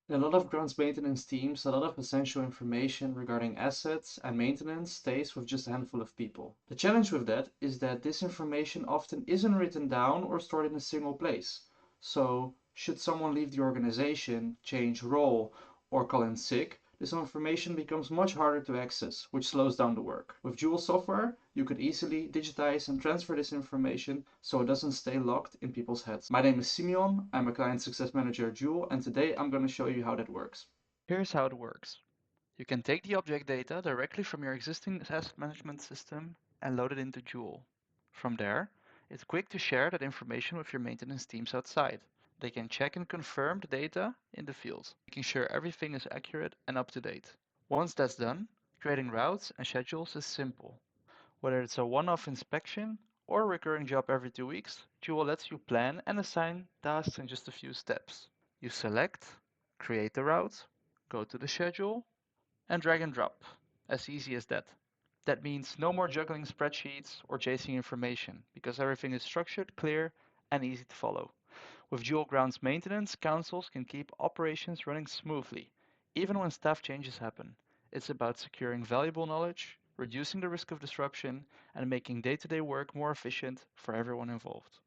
In a lot of grounds maintenance teams, a lot of essential information regarding assets and maintenance stays with just a handful of people. The challenge with that is that this information often isn't written down or stored in a single place. So, should someone leave the organization, change role, or call in sick, this information becomes much harder to access, which slows down the work. With Joule software, you could easily digitize and transfer this information so it doesn't stay locked in people's heads. My name is Simeon, I'm a client success manager at Joule, and today I'm going to show you how that works. Here's how it works. You can take the object data directly from your existing asset management system and load it into Joule. From there, it's quick to share that information with your maintenance teams outside. They can check and confirm the data in the field, making sure everything is accurate and up to date. Once that's done, creating routes and schedules is simple. Whether it's a one-off inspection or a recurring job every 2 weeks, Joule lets you plan and assign tasks in just a few steps. You select, create the route, go to the schedule, and drag and drop. As easy as that. That means no more juggling spreadsheets or chasing information, because everything is structured, clear, and easy to follow. With dual grounds maintenance, councils can keep operations running smoothly, even when staff changes happen. It's about securing valuable knowledge, reducing the risk of disruption, and making day to day work more efficient for everyone involved.